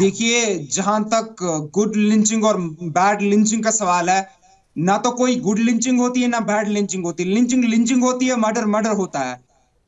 देखिए, जहां तक गुड लिंचिंग और बैड लिंचिंग का सवाल है, ना तो कोई गुड लिंचिंग होती है ना बैड लिंचिंग होती है। लिंचिंग लिंचिंग होती है, मर्डर मर्डर होता है।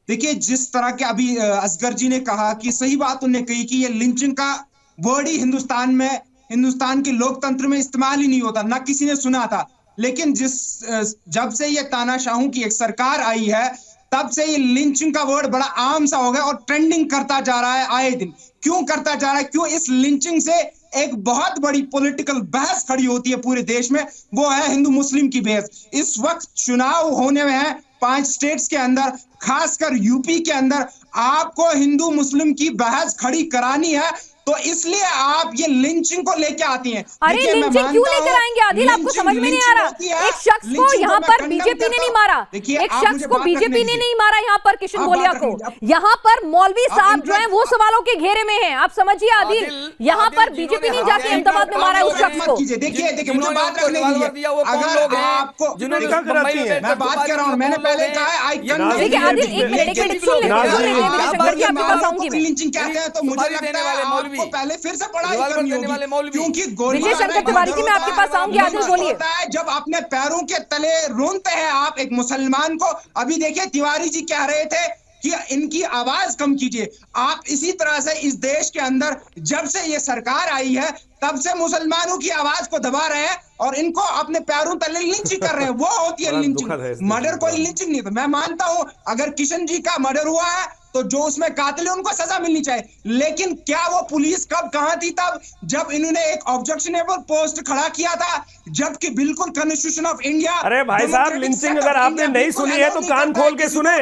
देखिए, जिस तरह के अभी असगर जी ने कहा कि सही बात उन्होंने कही कि ये लिंचिंग का वर्ड ही हिंदुस्तान के लोकतंत्र में इस्तेमाल ही नहीं होता, ना किसी ने सुना था। लेकिन जब से ये तानाशाहों की एक सरकार आई है, तब से ये लिंचिंग का वर्ड बड़ा आम सा हो गया और ट्रेंडिंग करता जा रहा है आए दिन। क्यों करता जा रहा है? क्यों? इस लिंचिंग से एक बहुत बड़ी पॉलिटिकल बहस खड़ी होती है पूरे देश में, वो है हिंदू मुस्लिम की बहस। इस वक्त चुनाव होने में है 5 स्टेट्स के अंदर, खासकर यूपी के अंदर। आपको हिंदू मुस्लिम की बहस खड़ी करानी है, तो इसलिए आप ये लिंचिंग को लेके आती हैं। अरे लिंचिंग क्यों लेकर आएंगे आदिल? आपको समझ में नहीं आ रहा? एक शख्स को यहाँ पर बीजेपी ने नहीं मारा, एक शख्स को बीजेपी ने नहीं मारा यहाँ पर, किशन गोलिया को। यहाँ पर मौलवी साहब जो हैं वो सवालों के घेरे में हैं। आप समझिए आदिल, यहाँ पर बीजेपी ने जाके अहमदाबाद में मारा है उस शख्स को। देखिए मुझे बात करने दीजिए। अगर आपको मैं बात कर रहा हूँ, मैंने पहले कहा है ठीक है आदिल, एक मिनट सुन लेते लिंचिंग कहते हैं, तो मुझे लगता है आपको पहले फिर से पढ़ाई करनी होगी, क्योंकि विजय शंकर तिवारी जी मैं आपके पास आऊंगी। आदिल बोलिए। जब अपने पैरों के तले रोनते हैं आप एक मुसलमान को। अभी देखिए तिवारी जी कह रहे थे कि इनकी आवाज कम कीजिए। आप इसी तरह से इस देश के अंदर जब से ये सरकार आई है, तब से मुसलमानों की आवाज को दबा रहे हैं और इनको अपने पैरों तले लिंचिंग कर रहे हैं। वो होती है लिंचिंग, मर्डर कोई लिंचिंग नहीं। तो मैं मानता हूं अगर किशन जी का मर्डर हुआ है तो जो उसमें कातिल है उनको सजा मिलनी चाहिए। लेकिन क्या वो पुलिस कब कहां थी? तब जब इन्होंने एक ऑब्जेक्शनेबल पोस्ट खड़ा किया था, जबकि बिल्कुल कॉन्स्टिट्यूशन ऑफ इंडिया। अरे भाई साहब, लिंचिंग अगर आपने नहीं सुनी है तो कान खोल के सुने।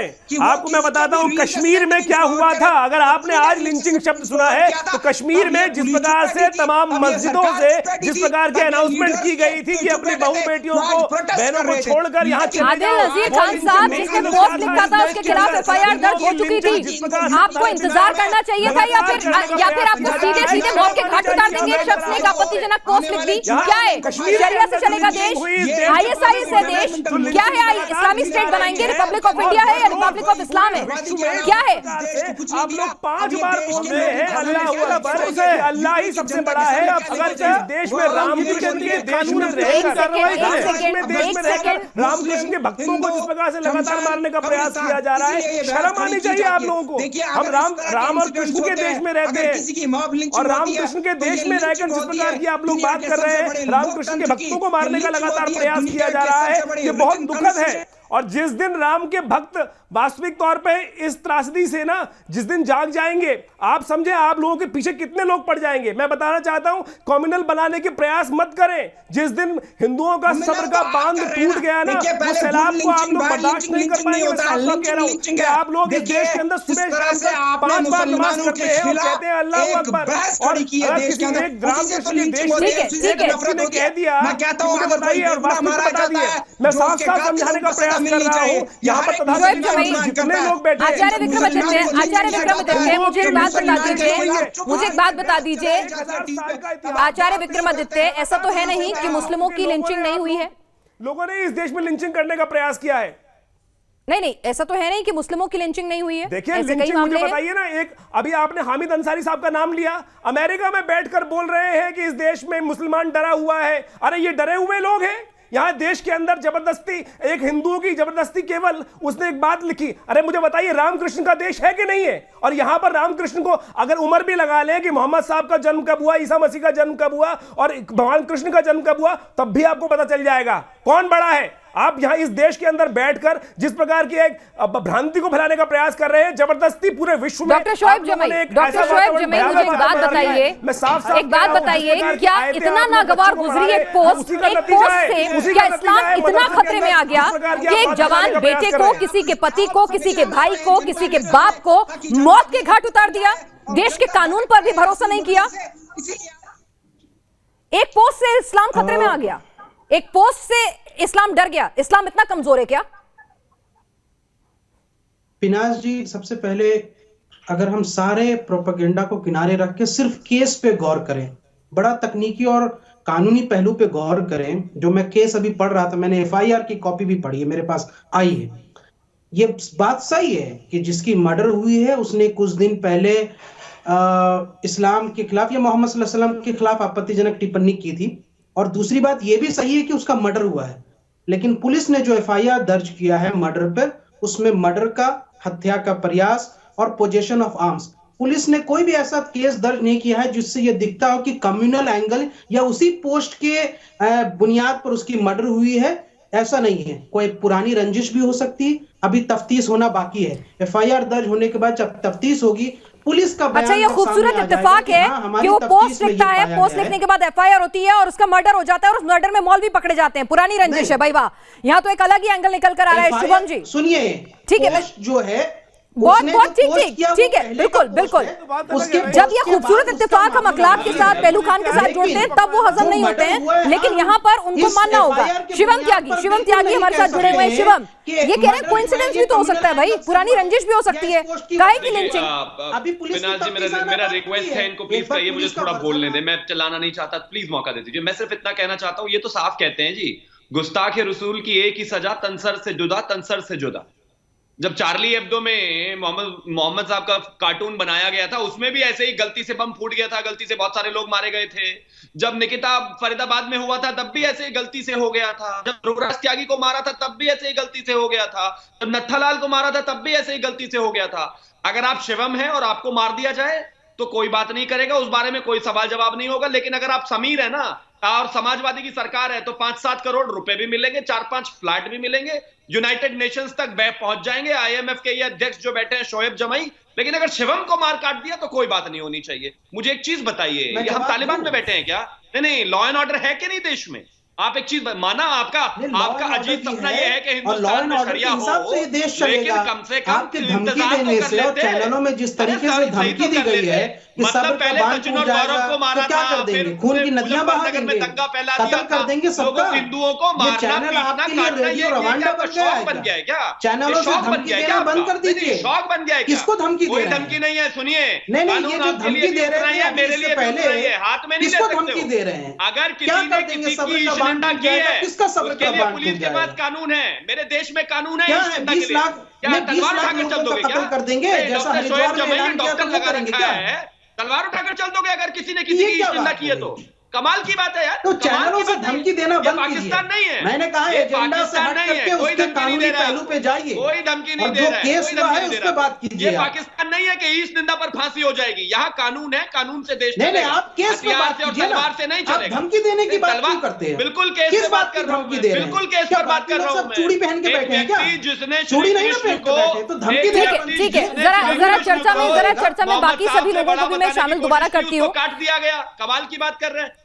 आपको मैं बताता हूं कश्मीर में क्या हुआ था। अगर आपने आज लिंचिंग शब्द सुना है तो कश्मीर में जिस प्रकार से तमाम मस्जिदों से जिस प्रकार की अनाउंसमेंट की गई थी कि अपनी बहू बेटियों को, बहनों को छोड़कर यहाँ आदिल नजीर खान साहब जिसने पोस्ट लिखा था उसके खिलाफ एफआईआर दर्ज हो चुकी थी। आपको इंतजार करना चाहिए था या फिर आपको सीधे सीधे मौत के घाट उतार देंगे? एक शख्स ने एक आपत्तिजनक पोस्ट लिख दी। क्या है? शरिया से चलेगा देश? आईएसआई से देश? क्या है? इस्लामिक स्टेट बनाएंगे? रिपब्लिक ऑफ इंडिया है या रिपब्लिक ऑफ इस्लाम है? क्या है? आप लोग 5 बार बोल रहे हैं अल्लाह ही सबसे बड़ा है। अगर देश में राम जी के कानून रामकृष्ण के भक्तों को जिस प्रकार से लगातार मारने का प्रयास किया जा रहा है, शर्म आनी चाहिए आप लोगों को। हम राम और कृष्ण के देश में रहते हैं और रामकृष्ण के देश में रहकर जिस प्रकार की आप लोग बात कर रहे हैं, रामकृष्ण के भक्तों को मारने का लगातार प्रयास किया जा रहा है, ये बहुत दुखद है। और जिस दिन राम के भक्त वास्तविक तौर पे इस त्रासदी से ना जिस दिन जाग जाएंगे, आप समझे आप लोगों के पीछे कितने लोग पड़ जाएंगे। मैं बताना चाहता हूं कम्युनल बनाने के प्रयास मत करें। जिस दिन हिंदुओं का सब्र का बांध टूट गया ना, वो सैलाब को आप लोग बर्दाश्त नहीं कर पाएंगे। मैं कह रहा हूं कि आप लोग इस देश के अंदर सुबह शाम 5 बार नमाज करते हैं और कहते हैं अल्लाहू अकबर, और अगर किसी ने रामकृष्ण के देश में कह दिया, मुझे बताइए और वास्तविक बता दिए। मैं साफ साफ समझाने का प्रयास कर रहा हूं। यहाँ पर जितने लोग बैठे हैं, आचार्य विक्रमादित्य मुझे एक बात बता दीजिए। आचार्य विक्रमादित्य, ऐसा तो है नहीं कि मुस्लिमों की लिंचिंग नहीं हुई है? लोगों ने इस देश में लिंचिंग करने का प्रयास किया है। नहीं, ऐसा तो है नहीं कि मुस्लिमों की लिंचिंग नहीं हुई है। देखिए लिंचिंग मुझे बताइए ना। एक अभी आपने हामिद अंसारी साहब का नाम लिया, अमेरिका में बैठकर बोल रहे हैं कि इस देश में मुसलमान डरा हुआ है। अरे ये डरे हुए लोग हैं। यहां देश के अंदर जबरदस्ती एक हिंदुओं की जबरदस्ती, केवल उसने एक बात लिखी। अरे मुझे बताइए रामकृष्ण का देश है कि नहीं है? और यहां पर रामकृष्ण को अगर उम्र भी लगा लें कि मोहम्मद साहब का जन्म कब हुआ, ईसा मसीह का जन्म कब हुआ और भगवान कृष्ण का जन्म कब हुआ, तब भी आपको पता चल जाएगा कौन बड़ा है। आप यहां इस देश के अंदर बैठकर जिस प्रकार की एक भ्रांति को फैलाने का प्रयास कर रहे हैं जबरदस्ती पूरे विश्व में। डॉक्टर शोएब जमील मुझे एक बात बताइए, एक बात बताइए, क्या इतना नागवार गुजरी एक पोस्ट से क्या इस्लाम इतना खतरे में आ गया कि एक जवान बेटे को, किसी के पति को, किसी के भाई को, किसी के बाप को मौत के घाट उतार दिया? देश के कानून पर भी भरोसा नहीं किया। एक पोस्ट से इस्लाम खतरे में आ गया, एक पोस्ट से इस्लाम डर गया। इस्लाम इतना कमजोर है क्या? पिनाज जी, सबसे पहले अगर हम सारे प्रोपेगेंडा को किनारे रख के सिर्फ केस पे गौर करें, बड़ा तकनीकी और कानूनी पहलू पे गौर करें। जो मैं केस अभी पढ़ रहा था, मैंने एफआईआर की कॉपी भी पढ़ी है, मेरे पास आई है। ये बात सही है कि जिसकी मर्डर हुई है उसने कुछ दिन पहले इस्लाम के खिलाफ या मोहम्मद सल्लल्लाहु अलैहि वसल्लम के खिलाफ आपत्तिजनक टिप्पणी की थी। और दूसरी बात ये भी सही है कि उसका मर्डर हुआ है, लेकिन पुलिस ने जो एफआईआर दर्ज किया है मर्डर पर, उसमें मर्डर का, हत्या का प्रयास और पोजेशन ऑफ आर्म्स, पुलिस ने कोई भी ऐसा केस दर्ज नहीं किया है जिससे यह दिखता हो कि कम्युनल एंगल या उसी पोस्ट के बुनियाद पर उसकी मर्डर हुई है। ऐसा नहीं है, कोई पुरानी रंजिश भी हो सकती है, अभी तफ्तीश होना बाकी है। एफआईआर दर्ज होने के बाद जब तफ्तीश होगी पुलिस का बयान। अच्छा, ये खूबसूरत इत्तेफाक है कि वो पोस्ट लिखता है, पोस्ट लिखने के बाद एफआईआर होती है और उसका मर्डर हो जाता है और उस मर्डर में मौलवी पकड़े जाते हैं। पुरानी रंजिश है भाई, वाह, यहाँ तो एक अलग ही एंगल निकल कर आ रहा है। शुभम जी सुनिए, ठीक है, जो है बहुत ठीक है, बिल्कुल बिल्कुल। जब ये खूबसूरत इत्तेफाक हम अखलाक के साथ, पहलू खान के साथ जोड़ते हैं तब वो हजम नहीं होते हैं, लेकिन यहाँ पर उनको मानना होगा। शिवम त्यागी हमारे साथ जुड़े हुए हैं। शिवम, ये कह रहे हैं कोइंसिडेंस भी तो हो सकता है भाई, पुरानी रंजिश भी हो सकती है, काहे की लिंचिंग? अभी पुलिस मेरा रिक्वेस्ट है, इनको प्लीज कहिए, मुझे थोड़ा बोलने दे, मैं चलाना नहीं चाहता, प्लीज मौका दे दीजिए। मैं सिर्फ इतना कहना चाहता हूँ, ये तो साफ कहते हैं जी, गुस्ताख रसूल की एक ही सजा, तनसर से जुदा, तनसर से जुदा। जब चार्ली एब्दो में मोहम्मद साहब का कार्टून बनाया गया था, उसमें भी ऐसे ही गलती से बम फूट गया था, गलती से बहुत सारे लोग मारे गए थे। जब निकिता फरीदाबाद में हुआ था तब भी ऐसे ही गलती से हो गया था। जब ध्रुवराज त्यागी को मारा था तब भी ऐसे ही गलती से हो गया था। जब नत्थालाल को मारा था तब भी ऐसे ही गलती से हो गया था। अगर आप शिवम हैं और आपको मार दिया जाए तो कोई बात नहीं करेगा, उस बारे में कोई सवाल जवाब नहीं होगा। लेकिन अगर आप समीर है ना और समाजवादी की सरकार है तो 5-7 करोड़ रुपए भी मिलेंगे, 4-5 फ्लैट भी मिलेंगे, यूनाइटेड नेशंस तक पहुंच जाएंगे, IMF के ये अध्यक्ष जो बैठे हैं शोएब जमाई। लेकिन अगर शिवम को मार काट दिया तो कोई बात नहीं होनी चाहिए। मुझे एक चीज बताइए, ये हम तालिबान में बैठे हैं क्या? नहीं, लॉ एंड ऑर्डर है कि नहीं देश में? आप एक चीज माना, आपका अजीब सपना ये है कि हिंदुस्तान में शरिया हो, लेकिन कम से कम धमकी देने से और चैनलों में जिस तरीके से धमकी दी गई है कि मतलब पहले सचिन और गौरव को मारा क्या कर देंगे? खून की नदियां बहा देंगे, दंगा फैला कत्ल कर देंगे सबका। हिंदुओं को मारना, चैनल आपके लिए रेडियो रवांडा बन गया है क्या? चैनलों से धमकी देना बंद कर दीजिए। शौक बन गया है? किसको धमकी दे कोई रहे हैं? धमकी नहीं है, सुनिए। नहीं, ये जो धमकी दे रहे हैं मेरे लिए पहले हाथ में नहीं किसको दे धमकी दे रहे हैं? अगर किसी ने किसी की निंदा की है, किसका सब्र का बांध पुलिस के पास कानून है, मेरे देश में कानून है। क्या है? 20 लाख तलवार उठाकर चल दोगे क्या? कर देंगे जैसा हरिद्वार में ऐलान किया था, वो करेंगे क्या? तलवार उठाकर चल दोगे अगर किसी ने किसी की निंदा की है तो? कमाल की बात है यार। तो चैनलों से धमकी देना बंद कीजिए। पाकिस्तान नहीं है, मैंने कहा एजेंडा से हट करके उसके कानूनी पहलू पे जाइए। कोई धमकी नहीं और दे जो रहा है, केस हुआ है उस पे बात कीजिए। ये पाकिस्तान नहीं है कि इस निंदा पर फांसी हो जाएगी। यहाँ कानून है, कानून से देश नहीं, आप केस पे बात कीजिए ना। तलवार से नहीं चलेगा। धमकी देने की बात क्यों करते हैं? बिल्कुल केस किस पे बात की धमकी दे रहे हैं? बिल्कुल केस पर बात कर रहा हूँ। चूड़ी पहन के बैठे हैं क्या? जिसने चूड़ी नहीं पहन के बैठे तो धमकी दे रहे हैं। ठीक है, जरा चर्चा में बाकी सभी लोगों को भी मैं शामिल दोबारा करती हूँ। काट दिया गया, कमाल की बात कर रहे हैं।